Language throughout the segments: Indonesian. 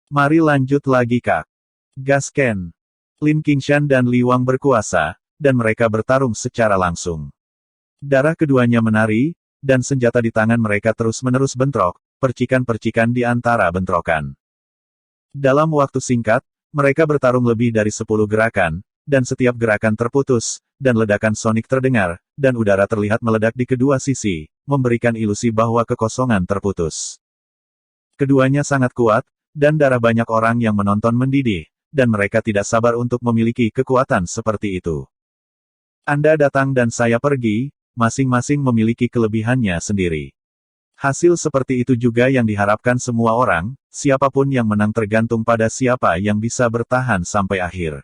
Mari lanjut lagi Kak. Gasken. Lin Qingshan dan Li Wang berkuasa, dan mereka bertarung secara langsung. Darah keduanya menari, dan senjata di tangan mereka terus-menerus bentrok, percikan-percikan di antara bentrokan. Dalam waktu singkat, mereka bertarung lebih dari 10 gerakan, dan setiap gerakan terputus, dan ledakan sonik terdengar, dan udara terlihat meledak di kedua sisi, memberikan ilusi bahwa kekosongan terputus. Keduanya sangat kuat, dan darah banyak orang yang menonton mendidih, dan mereka tidak sabar untuk memiliki kekuatan seperti itu. Anda datang dan saya pergi, masing-masing memiliki kelebihannya sendiri. Hasil seperti itu juga yang diharapkan semua orang, siapapun yang menang tergantung pada siapa yang bisa bertahan sampai akhir.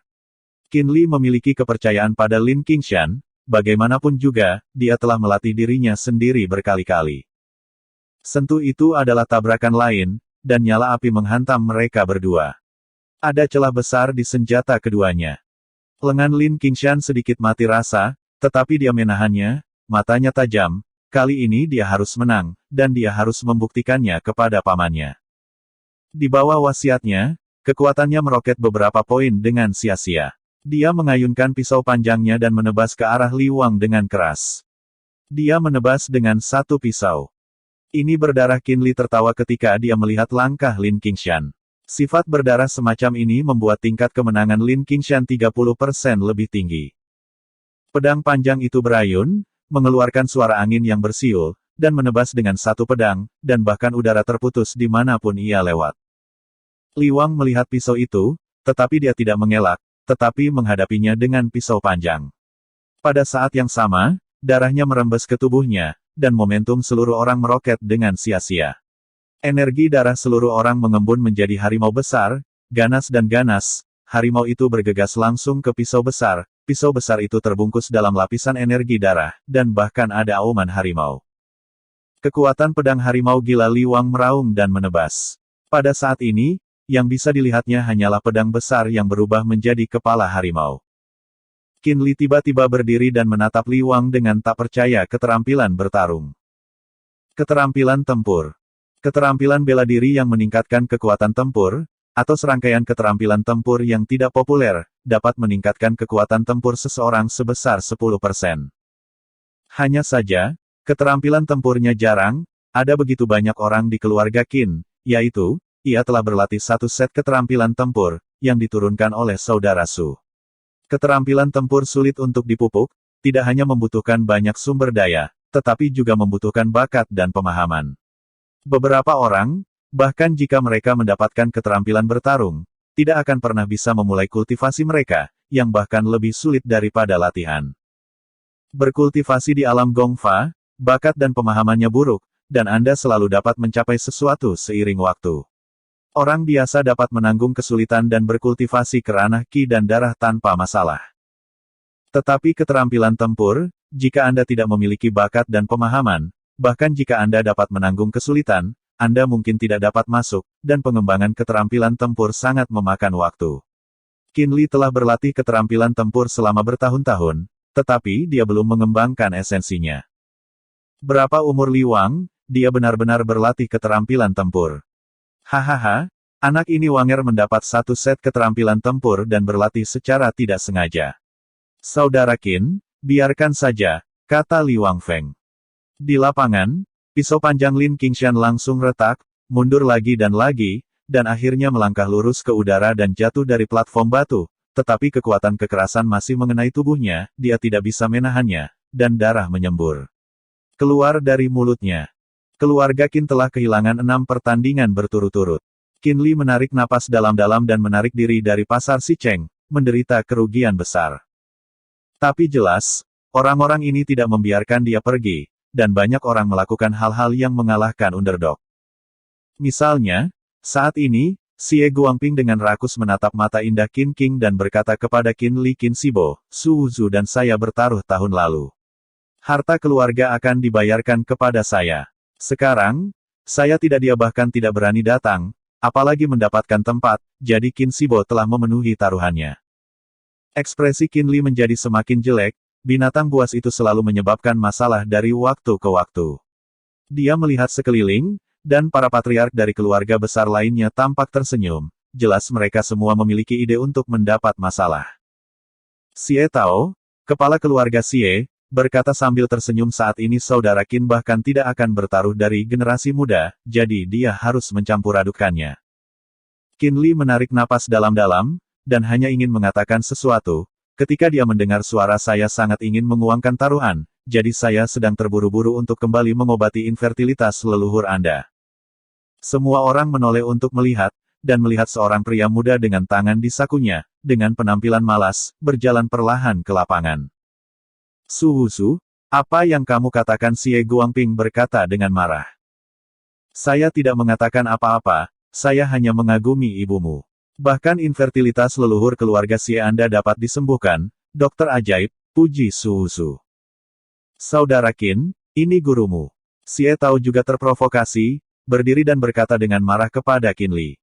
Qin Li memiliki kepercayaan pada Lin Qingshan, bagaimanapun juga, dia telah melatih dirinya sendiri berkali-kali. Sentuh itu adalah tabrakan lain, dan nyala api menghantam mereka berdua. Ada celah besar di senjata keduanya. Lengan Lin Qingshan sedikit mati rasa, tetapi dia menahannya, matanya tajam, kali ini dia harus menang, dan dia harus membuktikannya kepada pamannya. Di bawah wasiatnya, kekuatannya meroket beberapa poin dengan sia-sia. Dia mengayunkan pisau panjangnya dan menebas ke arah Li Wang dengan keras. Dia menebas dengan satu pisau. Ini berdarah. Qin Li tertawa ketika dia melihat langkah Lin Qingshan. Sifat berdarah semacam ini membuat tingkat kemenangan Lin Qingshan 30% lebih tinggi. Pedang panjang itu berayun, mengeluarkan suara angin yang bersiul, dan menebas dengan satu pedang, dan bahkan udara terputus dimanapun ia lewat. Li Wang melihat pisau itu, tetapi dia tidak mengelak, tetapi menghadapinya dengan pisau panjang. Pada saat yang sama, darahnya merembes ke tubuhnya, dan momentum seluruh orang meroket dengan sia-sia. Energi darah seluruh orang mengembun menjadi harimau besar, ganas dan ganas, harimau itu bergegas langsung ke pisau besar itu terbungkus dalam lapisan energi darah, dan bahkan ada auman harimau. Kekuatan pedang harimau gila Li Wang meraung dan menebas. Pada saat ini, yang bisa dilihatnya hanyalah pedang besar yang berubah menjadi kepala harimau. Qin Li tiba-tiba berdiri dan menatap Li Wang dengan tak percaya keterampilan bertarung. Keterampilan tempur. Keterampilan bela diri yang meningkatkan kekuatan tempur, atau serangkaian keterampilan tempur yang tidak populer, dapat meningkatkan kekuatan tempur seseorang sebesar 10%. Hanya saja, keterampilan tempurnya jarang, ada begitu banyak orang di keluarga Qin, yaitu, ia telah berlatih satu set keterampilan tempur, yang diturunkan oleh saudara Su. Keterampilan tempur sulit untuk dipupuk, tidak hanya membutuhkan banyak sumber daya, tetapi juga membutuhkan bakat dan pemahaman. Beberapa orang, bahkan jika mereka mendapatkan keterampilan bertarung, tidak akan pernah bisa memulai kultivasi mereka, yang bahkan lebih sulit daripada latihan. Berkultivasi di alam Gongfa, bakat dan pemahamannya buruk, dan Anda selalu dapat mencapai sesuatu seiring waktu. Orang biasa dapat menanggung kesulitan dan berkultivasi ke ranah Qi dan darah tanpa masalah. Tetapi keterampilan tempur, jika Anda tidak memiliki bakat dan pemahaman, bahkan jika Anda dapat menanggung kesulitan, Anda mungkin tidak dapat masuk, dan pengembangan keterampilan tempur sangat memakan waktu. Qin Li telah berlatih keterampilan tempur selama bertahun-tahun, tetapi dia belum mengembangkan esensinya. Berapa umur Li Wang, dia benar-benar berlatih keterampilan tempur. Hahaha, anak ini Wanger mendapat satu set keterampilan tempur dan berlatih secara tidak sengaja. Saudara Qin, biarkan saja, kata Li Wang Feng. Di lapangan, pisau panjang Lin Qingshan langsung retak, mundur lagi, dan akhirnya melangkah lurus ke udara dan jatuh dari platform batu, tetapi kekuatan kekerasan masih mengenai tubuhnya, dia tidak bisa menahannya, dan darah menyembur keluar dari mulutnya. Keluarga Qin telah kehilangan 6 pertandingan berturut-turut. Qin Li menarik napas dalam-dalam dan menarik diri dari pasar Sicheng, menderita kerugian besar. Tapi jelas, orang-orang ini tidak membiarkan dia pergi, dan banyak orang melakukan hal-hal yang mengalahkan underdog. Misalnya, saat ini, Xie Guangping dengan rakus menatap mata indah Qin King dan berkata kepada Qin Li, Qin Sibo, Su Wuzu dan saya bertaruh tahun lalu. Harta keluarga akan dibayarkan kepada saya. Sekarang, saya tidak, dia bahkan tidak berani datang, apalagi mendapatkan tempat, jadi Qin Sibo telah memenuhi taruhannya. Ekspresi Qin Li menjadi semakin jelek. Binatang buas itu selalu menyebabkan masalah dari waktu ke waktu. Dia melihat sekeliling, dan para patriark dari keluarga besar lainnya tampak tersenyum, jelas mereka semua memiliki ide untuk mendapat masalah. Xie Tao, kepala keluarga Xie, berkata sambil tersenyum saat ini saudara Qin bahkan tidak akan bertaruh dari generasi muda, jadi dia harus mencampur adukannya. Qin Li menarik napas dalam-dalam, dan hanya ingin mengatakan sesuatu, ketika dia mendengar suara saya sangat ingin menguangkan taruhan, jadi saya sedang terburu-buru untuk kembali mengobati infertilitas leluhur Anda. Semua orang menoleh untuk melihat, dan melihat seorang pria muda dengan tangan di sakunya, dengan penampilan malas, berjalan perlahan ke lapangan. Su Wuzu, apa yang kamu katakan? Xie Guangping berkata dengan marah. Saya tidak mengatakan apa-apa, saya hanya mengagumi ibumu. Bahkan infertilitas leluhur keluarga Xie Anda dapat disembuhkan, dokter ajaib, puji Su Wuzu. Saudara Qin, ini gurumu. Xie Tao juga terprovokasi, berdiri dan berkata dengan marah kepada Qin Li.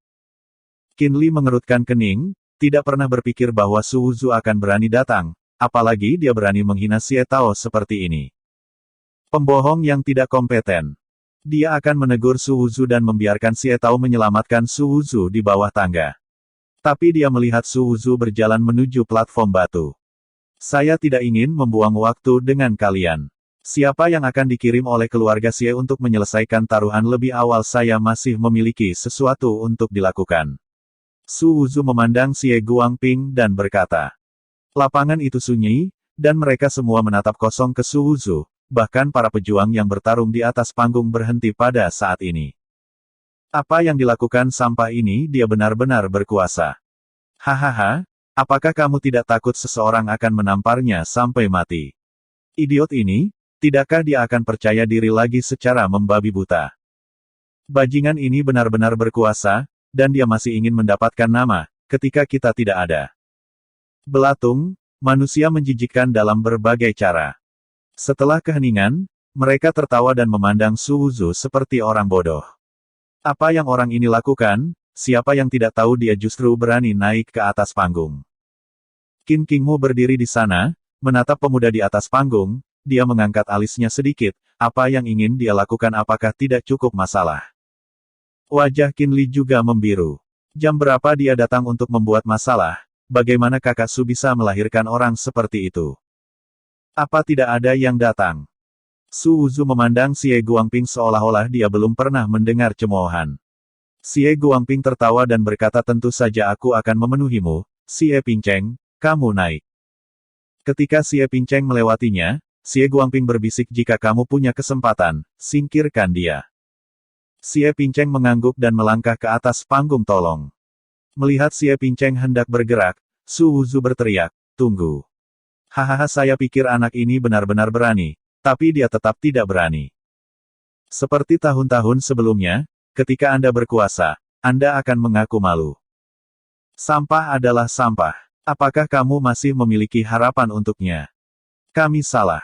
Qin Li mengerutkan kening, tidak pernah berpikir bahwa Su Wuzu akan berani datang, apalagi dia berani menghina Xie Tao seperti ini. Pembohong yang tidak kompeten. Dia akan menegur Su Wuzu dan membiarkan Xie Tao menyelamatkan Su Wuzu di bawah tangga. Tapi dia melihat Su Wuzu berjalan menuju platform batu. Saya tidak ingin membuang waktu dengan kalian. Siapa yang akan dikirim oleh keluarga Xie untuk menyelesaikan taruhan lebih awal? Saya masih memiliki sesuatu untuk dilakukan. Su Wuzu memandang Xie Guangping dan berkata. Lapangan itu sunyi, dan mereka semua menatap kosong ke Su Wuzu, bahkan para pejuang yang bertarung di atas panggung berhenti pada saat ini. Apa yang dilakukan sampah ini? Dia benar-benar berkuasa. Hahaha. Apakah kamu tidak takut seseorang akan menamparnya sampai mati? Idiot ini, tidakkah dia akan percaya diri lagi secara membabi buta? Bajingan ini benar-benar berkuasa, dan dia masih ingin mendapatkan nama, ketika kita tidak ada. Belatung, manusia menjijikkan dalam berbagai cara. Setelah keheningan, mereka tertawa dan memandang Su Wuzu seperti orang bodoh. Apa yang orang ini lakukan? Siapa yang tidak tahu dia justru berani naik ke atas panggung. Qin Qingmu berdiri di sana, menatap pemuda di atas panggung, dia mengangkat alisnya sedikit, apa yang ingin dia lakukan? Apakah tidak cukup masalah? Wajah Qin Li juga membiru. Jam berapa dia datang untuk membuat masalah? Bagaimana kakak Su bisa melahirkan orang seperti itu? Apa tidak ada yang datang? Su Wuzu memandang Xie Guangping seolah-olah dia belum pernah mendengar cemoohan. Xie Guangping tertawa dan berkata tentu saja aku akan memenuhimu, Xie Pinceng, kamu naik. Ketika Xie Pinceng melewatinya, Xie Guangping berbisik jika kamu punya kesempatan, singkirkan dia. Xie Pinceng mengangguk dan melangkah ke atas panggung tolong. Melihat Xie Pinceng hendak bergerak, Su Wuzu berteriak, tunggu. Hahaha saya pikir anak ini benar-benar berani, tapi dia tetap tidak berani. Seperti tahun-tahun sebelumnya, ketika Anda berkuasa, Anda akan mengaku malu. Sampah adalah sampah. Apakah kamu masih memiliki harapan untuknya? Kami salah.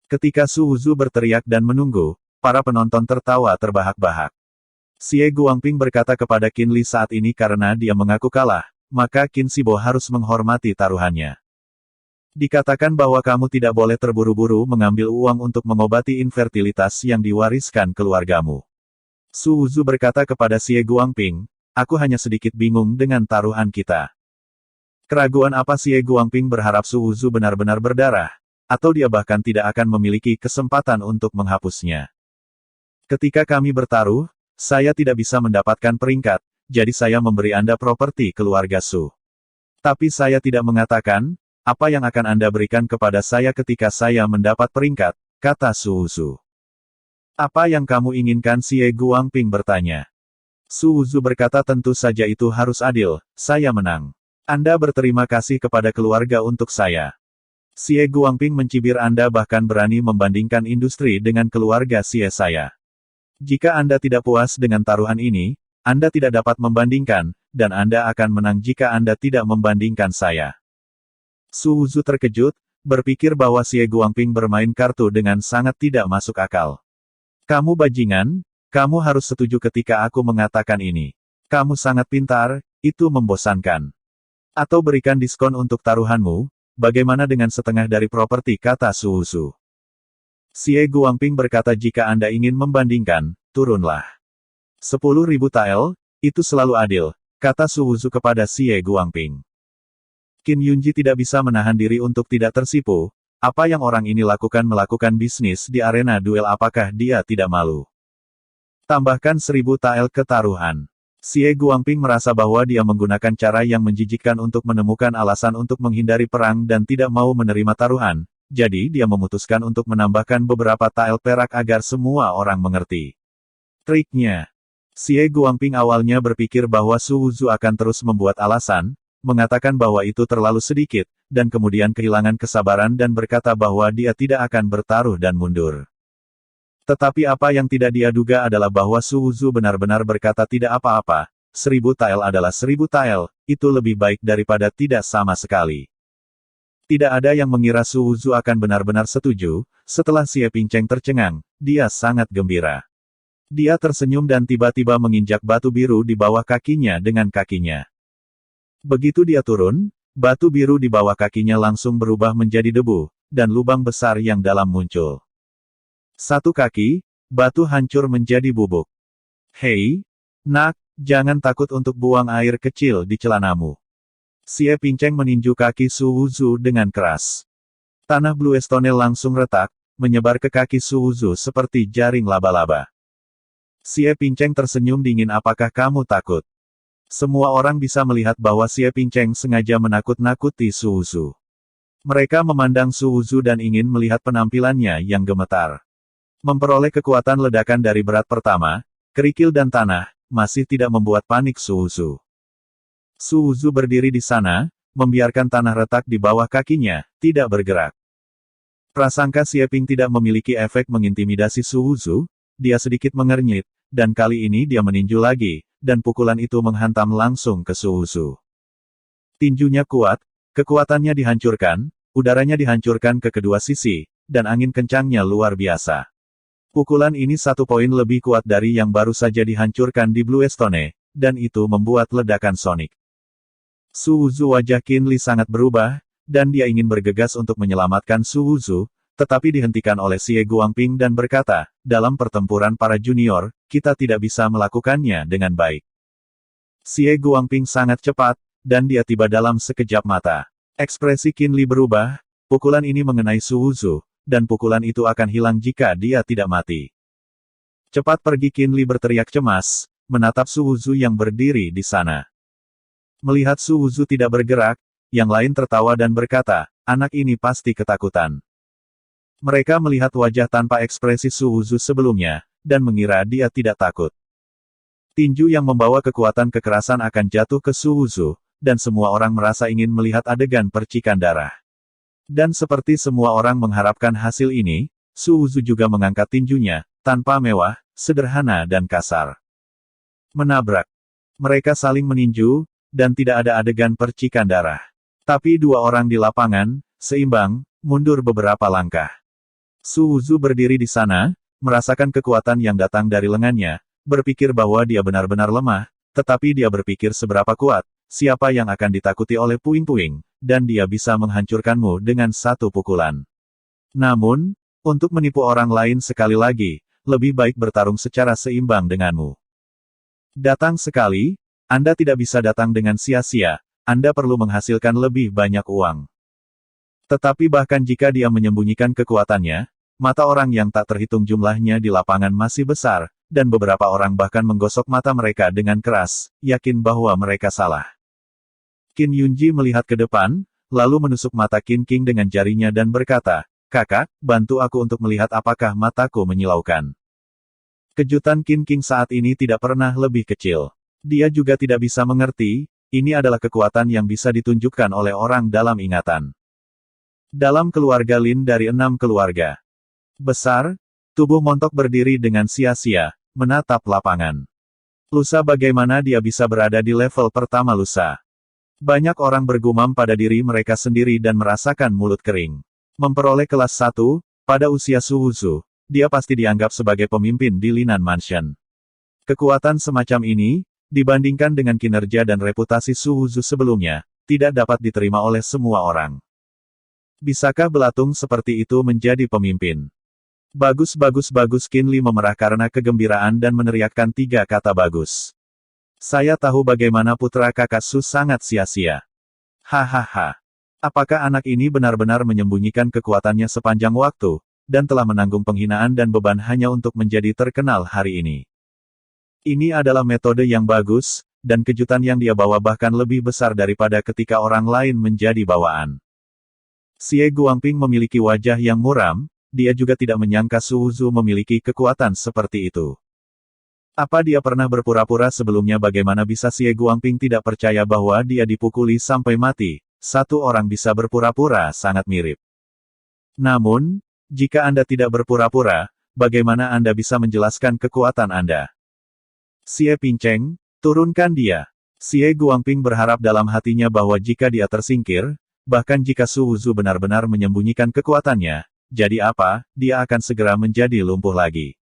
Ketika Su Wuzu berteriak dan menunggu, para penonton tertawa terbahak-bahak. Xie Guangping berkata kepada Qin Li saat ini karena dia mengaku kalah, maka Qin Shibo harus menghormati taruhannya. Dikatakan bahwa kamu tidak boleh terburu-buru mengambil uang untuk mengobati infertilitas yang diwariskan keluargamu. Su Wuzu berkata kepada Xie Guangping, aku hanya sedikit bingung dengan taruhan kita. Keraguan apa? Xie Guangping berharap Su Wuzu benar-benar berdarah, atau dia bahkan tidak akan memiliki kesempatan untuk menghapusnya. Ketika kami bertaruh, saya tidak bisa mendapatkan peringkat, jadi saya memberi Anda properti keluarga Su. Tapi saya tidak mengatakan, apa yang akan Anda berikan kepada saya ketika saya mendapat peringkat, kata Su Wuzu. Apa yang kamu inginkan? Xie Guangping bertanya. Su Wuzu berkata tentu saja itu harus adil, saya menang. Anda berterima kasih kepada keluarga untuk saya. Xie Guangping mencibir Anda bahkan berani membandingkan industri dengan keluarga Xie saya. Jika Anda tidak puas dengan taruhan ini, Anda tidak dapat membandingkan, dan Anda akan menang jika Anda tidak membandingkan saya. Su Wuzu terkejut, berpikir bahwa Xie Guangping bermain kartu dengan sangat tidak masuk akal. Kamu bajingan, kamu harus setuju ketika aku mengatakan ini. Kamu sangat pintar, itu membosankan. Atau berikan diskon untuk taruhanmu, bagaimana dengan setengah dari properti, kata Su Wuzu. Xie Guangping berkata jika Anda ingin membandingkan, turunlah. 10.000 tael, itu selalu adil, kata Su Wuzu kepada Xie Guangping. Qin Yunji tidak bisa menahan diri untuk tidak tersipu. Apa yang orang ini melakukan bisnis di arena duel, apakah dia tidak malu? Tambahkan 1000 tael ke taruhan. Xie Guangping merasa bahwa dia menggunakan cara yang menjijikkan untuk menemukan alasan untuk menghindari perang dan tidak mau menerima taruhan, jadi dia memutuskan untuk menambahkan beberapa tael perak agar semua orang mengerti triknya. Xie Guangping awalnya berpikir bahwa Su Wuzu akan terus membuat alasan, mengatakan bahwa itu terlalu sedikit, dan kemudian kehilangan kesabaran dan berkata bahwa dia tidak akan bertaruh dan mundur. Tetapi apa yang tidak dia duga adalah bahwa Su Wuzu benar-benar berkata tidak apa-apa, 1000 tael adalah 1000 tael, itu lebih baik daripada tidak sama sekali. Tidak ada yang mengira Su Wuzu akan benar-benar setuju. Setelah Xie Pinceng tercengang, dia sangat gembira. Dia tersenyum dan tiba-tiba menginjak batu biru di bawah kakinya dengan kakinya. Begitu dia turun, batu biru di bawah kakinya langsung berubah menjadi debu, dan lubang besar yang dalam muncul. Satu kaki, batu hancur menjadi bubuk. Hei, nak, jangan takut untuk buang air kecil di celanamu. Xie Pinceng meninju kaki Su Wuzu dengan keras. Tanah Blue Stone langsung retak, menyebar ke kaki Su Wuzu seperti jaring laba-laba. Xie Pinceng tersenyum dingin. Apakah kamu takut? Semua orang bisa melihat bahwa Xie Pinceng sengaja menakut-nakuti Su Wuzu. Mereka memandang Su Wuzu dan ingin melihat penampilannya yang gemetar. Memperoleh kekuatan ledakan dari berat pertama, kerikil dan tanah, masih tidak membuat panik Su Wuzu. Su Wuzu berdiri di sana, membiarkan tanah retak di bawah kakinya, tidak bergerak. Prasangka Xie Ping tidak memiliki efek mengintimidasi Su Wuzu, dia sedikit mengernyit, dan kali ini dia meninju lagi, dan pukulan itu menghantam langsung ke Su Wuzu. Tinjunya kuat, kekuatannya dihancurkan, udaranya dihancurkan ke kedua sisi, dan angin kencangnya luar biasa. Pukulan ini 1 poin lebih kuat dari yang baru saja dihancurkan di Blue Stone, dan itu membuat ledakan sonik. Su Wuzu wajah Qin Li sangat berubah, dan dia ingin bergegas untuk menyelamatkan Su Wuzu, tetapi dihentikan oleh Xie Guangping dan berkata, dalam pertempuran para junior, kita tidak bisa melakukannya dengan baik. Xie Guangping sangat cepat, dan dia tiba dalam sekejap mata. Ekspresi Qin Li berubah, pukulan ini mengenai Su Wuzu, dan pukulan itu akan hilang jika dia tidak mati. Cepat pergi, Qin Li berteriak cemas, menatap Su Wuzu yang berdiri di sana. Melihat Su Wuzu tidak bergerak, yang lain tertawa dan berkata, anak ini pasti ketakutan. Mereka melihat wajah tanpa ekspresi Su Wuzu sebelumnya, dan mengira dia tidak takut. Tinju yang membawa kekuatan kekerasan akan jatuh ke Su Wuzu, dan semua orang merasa ingin melihat adegan percikan darah. Dan seperti semua orang mengharapkan hasil ini, Su Wuzu juga mengangkat tinjunya, tanpa mewah, sederhana dan kasar. Menabrak. Mereka saling meninju, dan tidak ada adegan percikan darah. Tapi dua orang di lapangan, seimbang, mundur beberapa langkah. Su Wuzu berdiri di sana, merasakan kekuatan yang datang dari lengannya, berpikir bahwa dia benar-benar lemah, tetapi dia berpikir seberapa kuat, siapa yang akan ditakuti oleh puing-puing, dan dia bisa menghancurkanmu dengan 1 pukulan. Namun, untuk menipu orang lain sekali lagi, lebih baik bertarung secara seimbang denganmu. Datang sekali, Anda tidak bisa datang dengan sia-sia, Anda perlu menghasilkan lebih banyak uang. Tetapi bahkan jika dia menyembunyikan kekuatannya, mata orang yang tak terhitung jumlahnya di lapangan masih besar, dan beberapa orang bahkan menggosok mata mereka dengan keras, yakin bahwa mereka salah. Qin Yunji melihat ke depan, lalu menusuk mata Qin King dengan jarinya dan berkata, kakak, bantu aku untuk melihat apakah mataku menyilaukan. Kejutan Qin King saat ini tidak pernah lebih kecil. Dia juga tidak bisa mengerti, ini adalah kekuatan yang bisa ditunjukkan oleh orang dalam ingatan. Dalam keluarga Lin dari 6 keluarga besar, tubuh montok berdiri dengan sia-sia, menatap lapangan. Lusa, bagaimana dia bisa berada di level pertama lusa? Banyak orang bergumam pada diri mereka sendiri dan merasakan mulut kering. Memperoleh kelas 1, pada usia Su Wuzu, dia pasti dianggap sebagai pemimpin di Linan Mansion. Kekuatan semacam ini, dibandingkan dengan kinerja dan reputasi Su Wuzu sebelumnya, tidak dapat diterima oleh semua orang. Bisakah belatung seperti itu menjadi pemimpin? Bagus bagus bagus, Qin Li memerah karena kegembiraan dan meneriakkan 3 kata bagus. Saya tahu bagaimana putra kakak Su sangat sia-sia. Hahaha. Apakah anak ini benar-benar menyembunyikan kekuatannya sepanjang waktu, dan telah menanggung penghinaan dan beban hanya untuk menjadi terkenal hari ini? Ini adalah metode yang bagus, dan kejutan yang dia bawa bahkan lebih besar daripada ketika orang lain menjadi bawaan. Xie Guangping memiliki wajah yang muram, dia juga tidak menyangka Su Wuzu memiliki kekuatan seperti itu. Apa dia pernah berpura-pura sebelumnya? Bagaimana bisa Xie Guangping tidak percaya bahwa dia dipukuli sampai mati? Satu orang bisa berpura-pura sangat mirip. Namun, jika Anda tidak berpura-pura, bagaimana Anda bisa menjelaskan kekuatan Anda? Xie Pinceng, turunkan dia. Xie Guangping berharap dalam hatinya bahwa jika dia tersingkir, bahkan jika Su Wuzu benar-benar menyembunyikan kekuatannya, jadi apa, dia akan segera menjadi lumpuh lagi.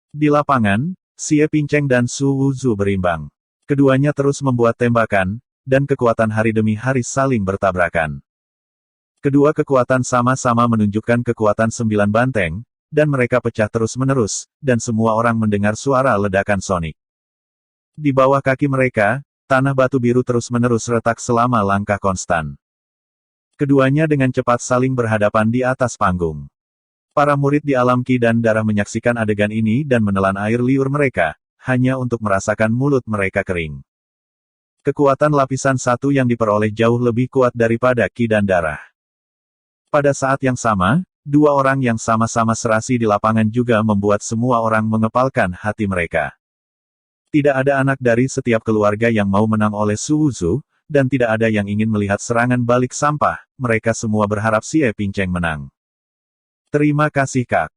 Di lapangan, Xie Pinceng dan Su Wuzu berimbang. Keduanya terus membuat tembakan, dan kekuatan hari demi hari saling bertabrakan. Kedua kekuatan sama-sama menunjukkan kekuatan 9 banteng, dan mereka pecah terus-menerus, dan semua orang mendengar suara ledakan sonik. Di bawah kaki mereka, tanah batu biru terus-menerus retak selama langkah konstan. Keduanya dengan cepat saling berhadapan di atas panggung. Para murid di alam ki dan darah menyaksikan adegan ini dan menelan air liur mereka, hanya untuk merasakan mulut mereka kering. Kekuatan lapisan 1 yang diperoleh jauh lebih kuat daripada ki dan darah. Pada saat yang sama, dua orang yang sama-sama serasi di lapangan juga membuat semua orang mengepalkan hati mereka. Tidak ada anak dari setiap keluarga yang mau menang oleh Su Wuzu, dan tidak ada yang ingin melihat serangan balik sampah, mereka semua berharap Xie Pinceng menang. Terima kasih Kak.